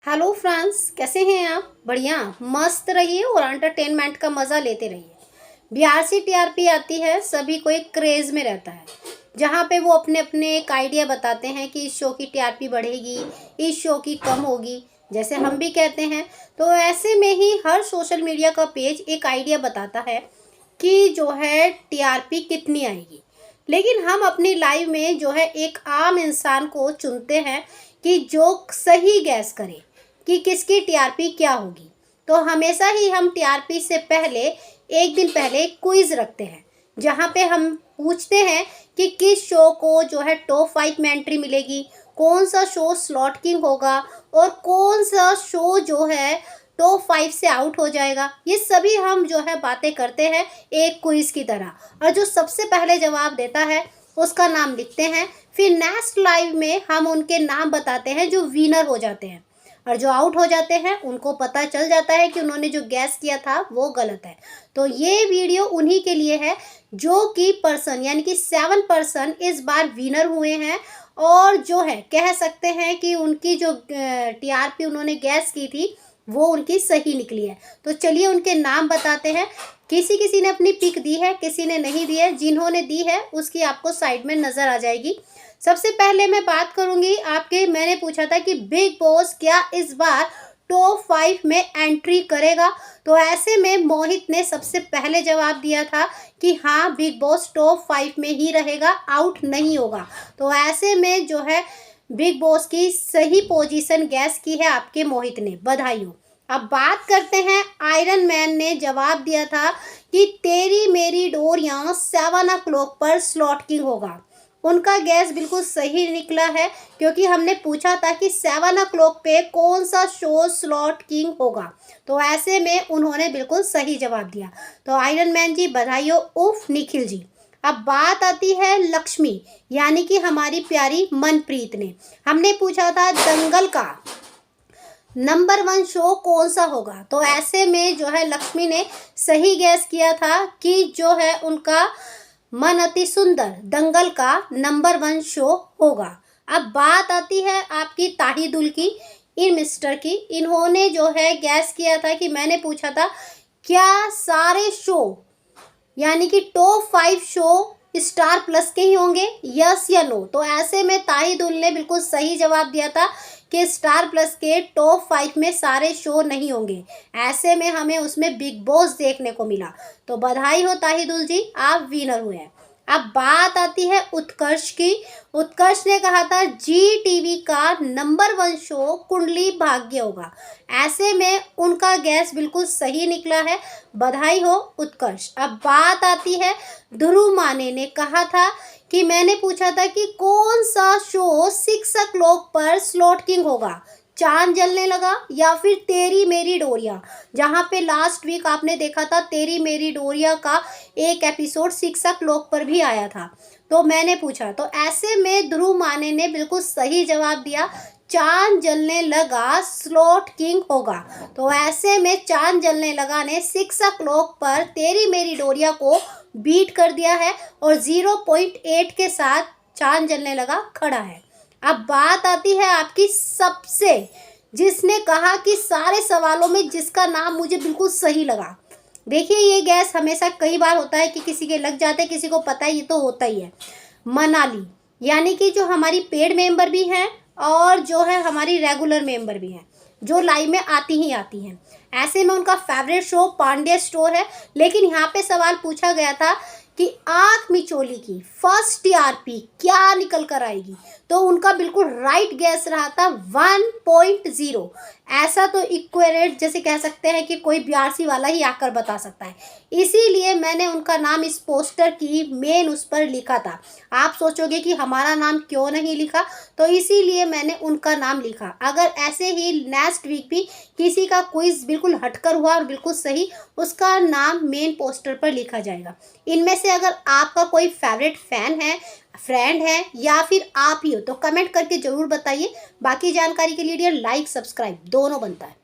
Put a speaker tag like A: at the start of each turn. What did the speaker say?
A: Hello friends, कैसे हैं आप? बढ़िया मस्त रहिए और एंटरटेनमेंट का मज़ा लेते रहिए। बीआरसी टीआरपी आती है, सभी को एक क्रेज़ में रहता है जहाँ पे वो अपने अपने एक आइडिया बताते हैं कि इस शो की टीआरपी बढ़ेगी, इस शो की कम होगी। जैसे हम भी कहते हैं, तो ऐसे में ही हर सोशल मीडिया का पेज एक आइडिया बताता है कि जो है टीआरपी कितनी आएगी। लेकिन हम अपनी लाइफ में जो है एक आम इंसान को चुनते हैं कि जो सही गैस करे कि किसकी टीआरपी क्या होगी। तो हमेशा ही हम टीआरपी से पहले एक दिन पहले क्विज रखते हैं जहाँ पे हम पूछते हैं कि किस शो को जो है टॉप 5 में एंट्री मिलेगी, कौन सा शो स्लॉट किंग होगा और कौन सा शो जो है टॉप 5 से आउट हो जाएगा। ये सभी हम जो है बातें करते हैं एक क्विज की तरह, और जो सबसे पहले जवाब देता है उसका नाम लिखते हैं। फिर नेक्स्ट लाइव में हम उनके नाम बताते हैं जो विनर हो जाते हैं, और जो आउट हो जाते हैं उनको पता चल जाता है कि उन्होंने जो गैस किया था वो गलत है। तो ये वीडियो उन्हीं के लिए है जो कि पर्सन यानी कि 7 पर्सन इस बार विनर हुए हैं, और जो है कह सकते हैं कि उनकी जो टीआरपी उन्होंने गैस की थी वो उनकी सही निकली है। तो चलिए उनके नाम बताते हैं। किसी किसी ने अपनी पिक दी है, किसी ने नहीं दी है। जिन्होंने दी है उसकी आपको साइड में नज़र आ जाएगी। सबसे पहले मैं बात करूंगी आपके, मैंने पूछा था कि बिग बॉस क्या इस बार टॉप 5 में एंट्री करेगा। तो ऐसे में मोहित ने सबसे पहले जवाब दिया था कि हाँ, बिग बॉस टॉप 5 में ही रहेगा, आउट नहीं होगा। तो ऐसे में जो है बिग बॉस की सही पोजीशन गैस की है आपके मोहित ने, बधाई हो। अब बात करते हैं, आयरन मैन ने जवाब दिया था कि तेरी मेरी डोरियां 7 o'clock पर स्लॉट किंग होगा। उनका गैस बिल्कुल सही निकला है, क्योंकि हमने पूछा था कि 7 o'clock पे कौन सा शो स्लॉट किंग होगा। तो ऐसे में उन्होंने बिल्कुल सही जवाब दिया। तो आयरन मैन जी बधाई हो। उफ निखिल जी। अब बात आती है लक्ष्मी यानी कि हमारी प्यारी मनप्रीत ने। हमने पूछा था दंगल का नंबर 1 शो कौन सा होगा। तो ऐसे में जो है लक्ष्मी ने सही गैस किया था कि जो है उनका मन अति सुंदर दंगल का नंबर 1 शो होगा। अब बात आती है आपकी ताहिदुल की, इन मिस्टर की। इन्होंने जो है गैस किया था कि मैंने पूछा था क्या सारे शो यानी कि टॉप 5 शो स्टार प्लस के ही होंगे, यस या नो। तो ऐसे में ताहिदुल ने बिल्कुल सही जवाब दिया था कि स्टार प्लस के टॉप 5 में सारे शो नहीं होंगे। ऐसे में हमें उसमें बिग बॉस देखने को मिला। तो बधाई हो ताहिदुल जी, आप विनर हुए हैं। अब बात आती है उत्कर्ष की। उत्कर्ष ने कहा था जी टीवी का नंबर 1 शो कुंडली भाग्य होगा। ऐसे में उनका गैस बिल्कुल सही निकला है, बधाई हो उत्कर्ष। अब बात आती है ध्रुव माने ने कहा था कि मैंने पूछा था कि कौन सा शो 6 o'clock पर स्लॉट किंग होगा, चांद जलने लगा या फिर तेरी मेरी डोरिया। जहाँ पे लास्ट वीक आपने देखा था तेरी मेरी डोरिया का एक एपिसोड 6 o'clock पर भी आया था। तो मैंने पूछा, तो ऐसे में ध्रुव माने ने बिल्कुल सही जवाब दिया, चांद जलने लगा स्लॉट किंग होगा। तो ऐसे में चांद जलने लगा ने 6 o'clock पर तेरी मेरी डोरिया को बीट कर दिया है और 0.8 के साथ चांद जलने लगा खड़ा है। अब बात आती है आपकी सबसे, जिसने कहा कि सारे सवालों में जिसका नाम मुझे बिल्कुल सही लगा। देखिए ये गैस हमेशा कई बार होता है कि किसी के लग जाते हैं, किसी को पता है, ये तो होता ही है। मनाली यानी कि जो हमारी पेड मेंबर भी हैं और जो है हमारी रेगुलर मेंबर भी हैं, जो लाइव में आती ही आती हैं। ऐसे में उनका फेवरेट शो पांड्या स्टोर है। लेकिन यहाँ पे सवाल पूछा गया था कि आंख मिचोली की फर्स्ट टीआरपी क्या निकल कर आएगी। तो उनका बिल्कुल राइट गैस रहा था 1.0। ऐसा तो इक्वेरेट जैसे कह सकते हैं कि कोई बीआरसी वाला ही आकर बता सकता है। इसीलिए मैंने उनका नाम इस पोस्टर की मेन उस पर लिखा था। आप सोचोगे कि हमारा नाम क्यों नहीं लिखा, तो इसीलिए मैंने उनका नाम लिखा। अगर ऐसे ही नेक्स्ट वीक भी किसी का क्विज बिल्कुल हटकर हुआ और बिल्कुल सही, उसका नाम मेन पोस्टर पर लिखा जाएगा। इनमें से अगर आपका कोई फेवरेट फैन है, फ्रेंड है या फिर आप ही हो, तो कमेंट करके ज़रूर बताइए। बाकी जानकारी के लिए लाइक सब्सक्राइब दोनों बनता है।